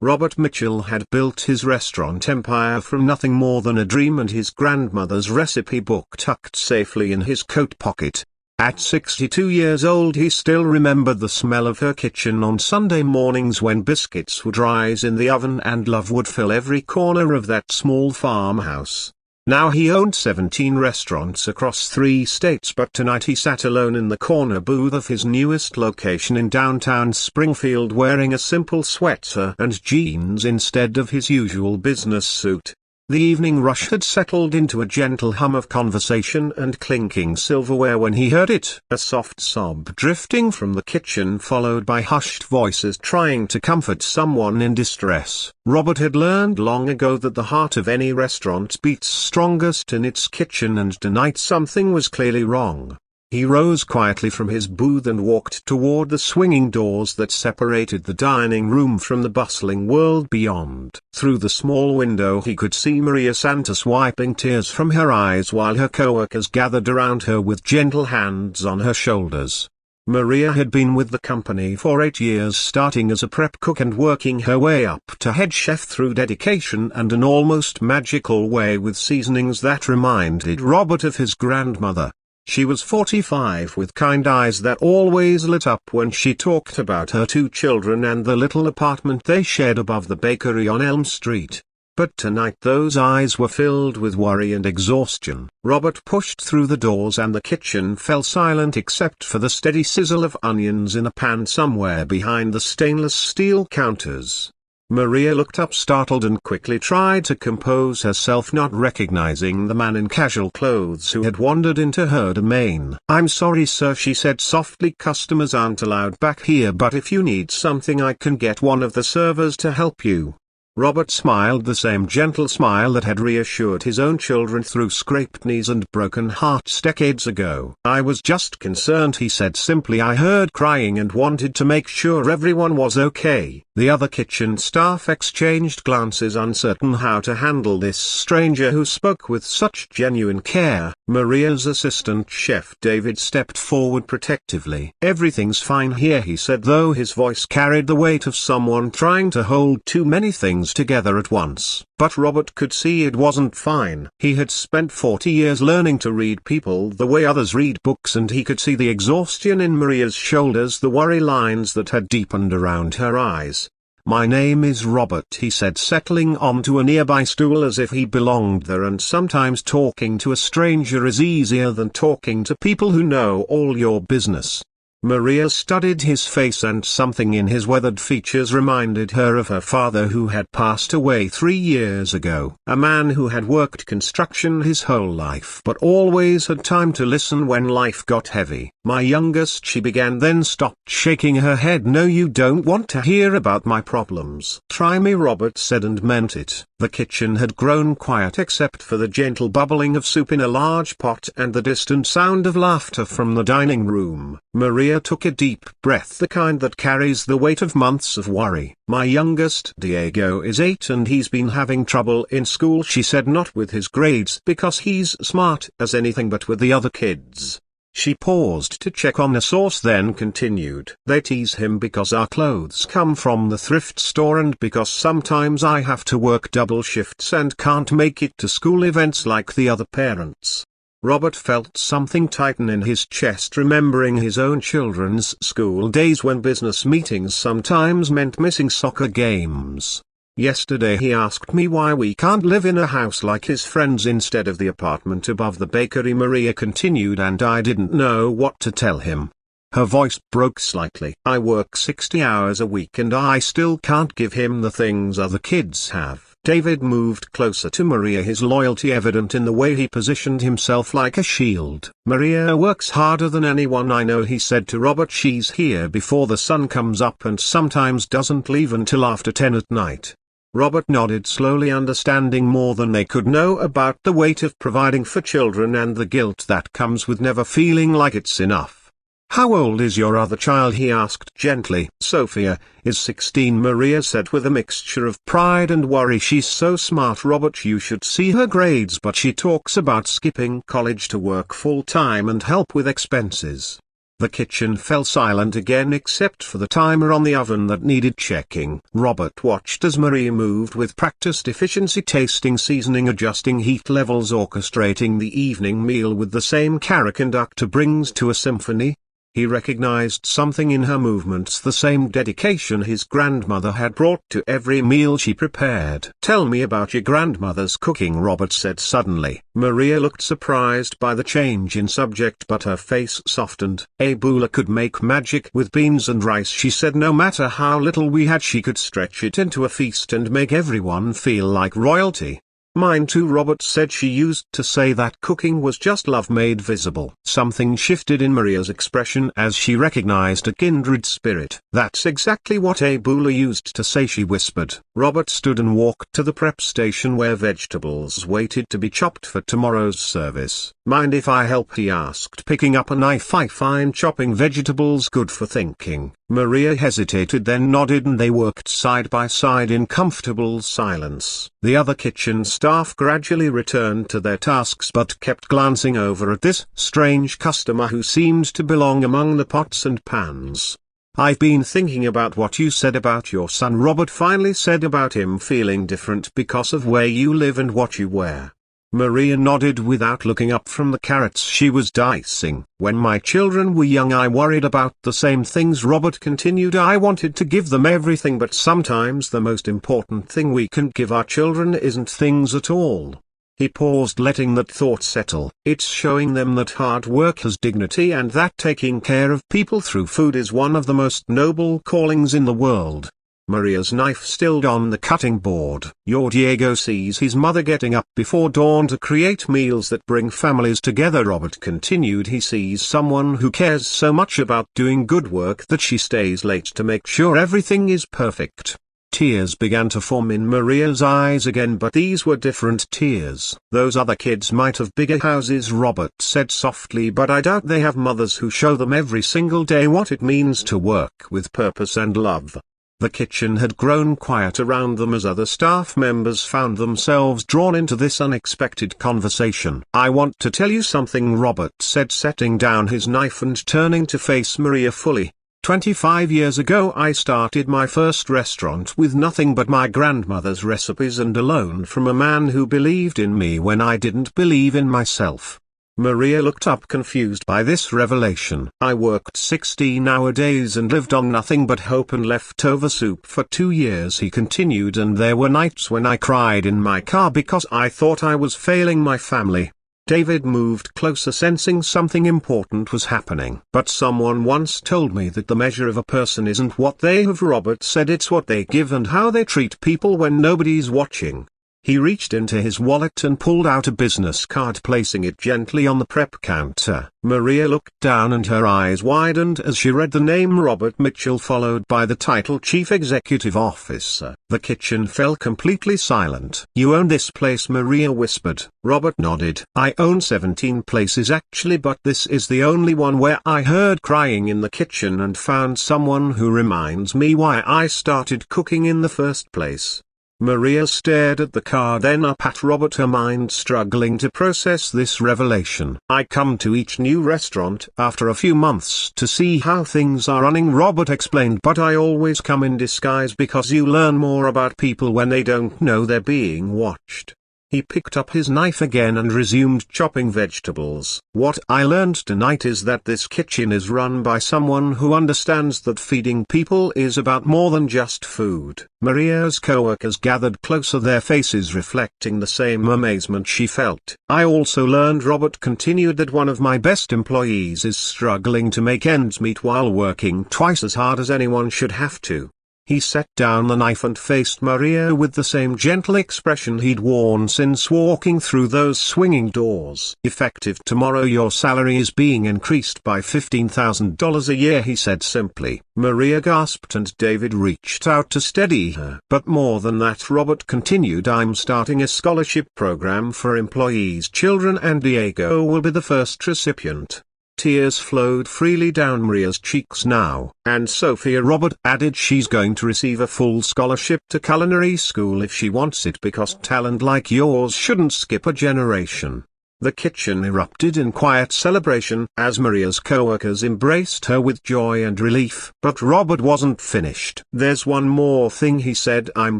Robert Mitchell had built his restaurant empire from nothing more than a dream and his grandmother's recipe book tucked safely in his coat pocket. At 62 years old he still remembered the smell of her kitchen on Sunday mornings when biscuits would rise in the oven and love would fill every corner of that small farmhouse. Now he owned 17 restaurants across 3 states, but tonight he sat alone in the corner booth of his newest location in downtown Springfield wearing a simple sweater and jeans instead of his usual business suit. The evening rush had settled into a gentle hum of conversation and clinking silverware when he heard it, a soft sob drifting from the kitchen followed by hushed voices trying to comfort someone in distress. Robert had learned long ago that the heart of any restaurant beats strongest in its kitchen, and tonight something was clearly wrong. He rose quietly from his booth and walked toward the swinging doors that separated the dining room from the bustling world beyond. Through the small window he could see Maria Santos wiping tears from her eyes while her coworkers gathered around her with gentle hands on her shoulders. Maria had been with the company for 8 years, starting as a prep cook and working her way up to head chef through dedication and an almost magical way with seasonings that reminded Robert of his grandmother. She was 45 with kind eyes that always lit up when she talked about her 2 children and the little apartment they shared above the bakery on Elm Street. But tonight those eyes were filled with worry and exhaustion. Robert pushed through the doors and the kitchen fell silent except for the steady sizzle of onions in a pan somewhere behind the stainless steel counters. Maria looked up startled and quickly tried to compose herself, not recognizing the man in casual clothes who had wandered into her domain. "I'm sorry sir," she said softly, "customers aren't allowed back here, but if you need something I can get one of the servers to help you." Robert smiled the same gentle smile that had reassured his own children through scraped knees and broken hearts decades ago. "I was just concerned," he said simply. "I heard crying and wanted to make sure everyone was okay." The other kitchen staff exchanged glances, uncertain how to handle this stranger who spoke with such genuine care. Maria's assistant chef David stepped forward protectively. "Everything's fine here," he said, though his voice carried the weight of someone trying to hold too many things together at once. But Robert could see it wasn't fine. He had spent 40 years learning to read people the way others read books, and he could see the exhaustion in Maria's shoulders, the worry lines that had deepened around her eyes. "My name is Robert," he said, settling onto a nearby stool as if he belonged there, "and sometimes talking to a stranger is easier than talking to people who know all your business." Maria studied his face, and something in his weathered features reminded her of her father, who had passed away 3 years ago. A man who had worked construction his whole life but always had time to listen when life got heavy. "My youngest," she began, then stopped, shaking her head. "No, you don't want to hear about my problems." "Try me," Robert said, and meant it. The kitchen had grown quiet except for the gentle bubbling of soup in a large pot and the distant sound of laughter from the dining room. Maria took a deep breath, the kind that carries the weight of months of worry. "My youngest, Diego, is 8 and he's been having trouble in school," she said, "not with his grades because he's smart as anything, but with the other kids." She paused to check on a source, then continued. "They tease him because our clothes come from the thrift store and because sometimes I have to work double shifts and can't make it to school events like the other parents." Robert felt something tighten in his chest, remembering his own children's school days when business meetings sometimes meant missing soccer games. "Yesterday he asked me why we can't live in a house like his friends instead of the apartment above the bakery," Maria continued, "and I didn't know what to tell him." Her voice broke slightly. "I work 60 hours a week and I still can't give him the things other kids have." David moved closer to Maria, his loyalty evident in the way he positioned himself like a shield. "Maria works harder than anyone I know," he said to Robert. "She's here before the sun comes up and sometimes doesn't leave until after 10 at night." Robert nodded slowly, understanding more than they could know about the weight of providing for children and the guilt that comes with never feeling like it's enough. "How old is your other child?" he asked gently. "Sophia is 16, Maria said with a mixture of pride and worry. "She's so smart, Robert, you should see her grades, but she talks about skipping college to work full-time and help with expenses." The kitchen fell silent again except for the timer on the oven that needed checking. Robert watched as Maria moved with practiced efficiency, tasting, seasoning, adjusting heat levels, orchestrating the evening meal with the same care a conductor brings to a symphony. He recognized something in her movements, the same dedication his grandmother had brought to every meal she prepared. "Tell me about your grandmother's cooking," Robert said suddenly. Maria looked surprised by the change in subject, but her face softened. "Abuela could make magic with beans and rice," she said. "No matter how little we had, she could stretch it into a feast and make everyone feel like royalty." "Mine too," Robert said. "She used to say that cooking was just love made visible." Something shifted in Maria's expression as she recognized a kindred spirit. "That's exactly what Abuela used to say," she whispered. Robert stood and walked to the prep station where vegetables waited to be chopped for tomorrow's service. "Mind if I help?" he asked, picking up a knife. "I find chopping vegetables good for thinking." Maria hesitated, then nodded, and they worked side by side in comfortable silence. The other kitchen staff gradually returned to their tasks but kept glancing over at this strange customer who seemed to belong among the pots and pans. "I've been thinking about what you said about your son," Robert finally said, "about him feeling different because of where you live and what you wear." Maria nodded without looking up from the carrots she was dicing. "When my children were young, I worried about the same things," Robert continued. "I wanted to give them everything, but sometimes the most important thing we can give our children isn't things at all." He paused, letting that thought settle. "It's showing them that hard work has dignity and that taking care of people through food is one of the most noble callings in the world." Maria's knife still on the cutting board. "Your Diego sees his mother getting up before dawn to create meals that bring families together," Robert continued. "He sees someone who cares so much about doing good work that she stays late to make sure everything is perfect." Tears began to form in Maria's eyes again, but these were different tears. "Those other kids might have bigger houses," Robert said softly, "but I doubt they have mothers who show them every single day what it means to work with purpose and love." The kitchen had grown quiet around them as other staff members found themselves drawn into this unexpected conversation. "I want to tell you something," Robert said, setting down his knife and turning to face Maria fully. 25 years ago I started my first restaurant with nothing but my grandmother's recipes and a loan from a man who believed in me when I didn't believe in myself." Maria looked up, confused by this revelation. "I worked 16-hour days and lived on nothing but hope and leftover soup for 2 years," he continued, "and there were nights when I cried in my car because I thought I was failing my family." David moved closer, sensing something important was happening. "But someone once told me that the measure of a person isn't what they have," Robert said, "it's what they give and how they treat people when nobody's watching." He reached into his wallet and pulled out a business card, placing it gently on the prep counter. Maria looked down and her eyes widened as she read the name Robert Mitchell, followed by the title Chief Executive Officer. The kitchen fell completely silent. "You own this place?" Maria whispered. Robert nodded. "I own 17 places actually, but this is the only one where I heard crying in the kitchen and found someone who reminds me why I started cooking in the first place." Maria stared at the card, then up at Robert, her mind struggling to process this revelation. "I come to each new restaurant after a few months to see how things are running," Robert explained, "but I always come in disguise because you learn more about people when they don't know they're being watched." He picked up his knife again and resumed chopping vegetables. "What I learned tonight is that this kitchen is run by someone who understands that feeding people is about more than just food." Maria's co-workers gathered closer, their faces reflecting the same amazement she felt. "I also learned," Robert continued, "that one of my best employees is struggling to make ends meet while working twice as hard as anyone should have to." He set down the knife and faced Maria with the same gentle expression he'd worn since walking through those swinging doors. "Effective tomorrow, your salary is being increased by $15,000 a year," he said simply. Maria gasped and David reached out to steady her. "But more than that," Robert continued, "I'm starting a scholarship program for employees' children and Diego will be the first recipient." Tears flowed freely down Maria's cheeks now. "And Sophia," Robert added, "she's going to receive a full scholarship to culinary school if she wants it, because talent like yours shouldn't skip a generation." The kitchen erupted in quiet celebration as Maria's co-workers embraced her with joy and relief. But Robert wasn't finished. "There's one more thing," he said. "I'm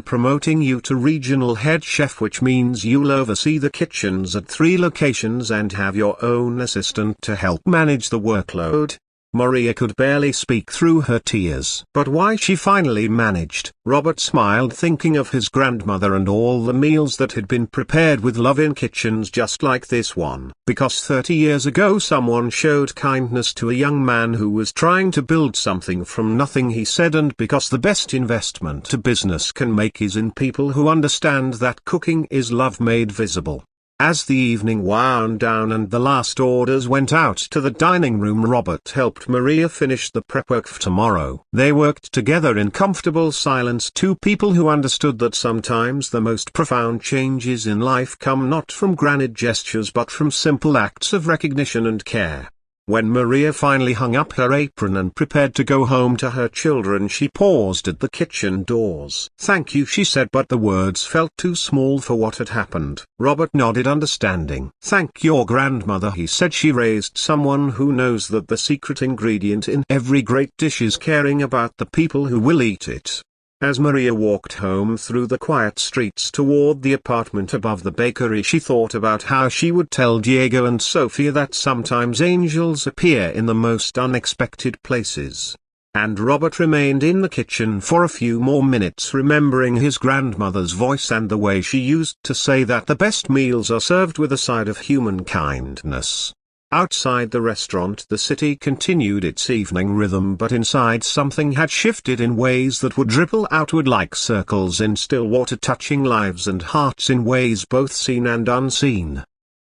promoting you to regional head chef, which means you'll oversee the kitchens at 3 locations and have your own assistant to help manage the workload." Maria could barely speak through her tears. But why she finally managed. Robert smiled, thinking of his grandmother and all the meals that had been prepared with love in kitchens just like this one. Because 30 years ago someone showed kindness to a young man who was trying to build something from nothing, he said, and because the best investment a business can make is in people who understand that cooking is love made visible. As the evening wound down and the last orders went out to the dining room, Robert helped Maria finish the prep work for tomorrow. They worked together in comfortable silence, 2 people who understood that sometimes the most profound changes in life come not from grand gestures but from simple acts of recognition and care. When Maria finally hung up her apron and prepared to go home to her children, she paused at the kitchen doors. "Thank you," she said, but the words felt too small for what had happened. Robert nodded, understanding. "Thank your grandmother," he said. "She raised someone who knows that the secret ingredient in every great dish is caring about the people who will eat it." As Maria walked home through the quiet streets toward the apartment above the bakery, she thought about how she would tell Diego and Sophia that sometimes angels appear in the most unexpected places. And Robert remained in the kitchen for a few more minutes, remembering his grandmother's voice and the way she used to say that the best meals are served with a side of human kindness. Outside the restaurant, the city continued its evening rhythm, but inside something had shifted in ways that would ripple outward like circles in still water, touching lives and hearts in ways both seen and unseen.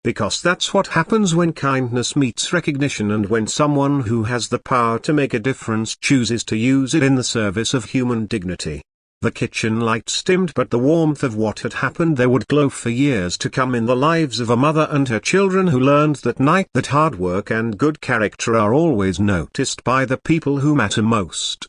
Because that's what happens when kindness meets recognition, and when someone who has the power to make a difference chooses to use it in the service of human dignity. The kitchen lights dimmed, but the warmth of what had happened there would glow for years to come in the lives of a mother and her children who learned that hard work and good character are always noticed by the people who matter most.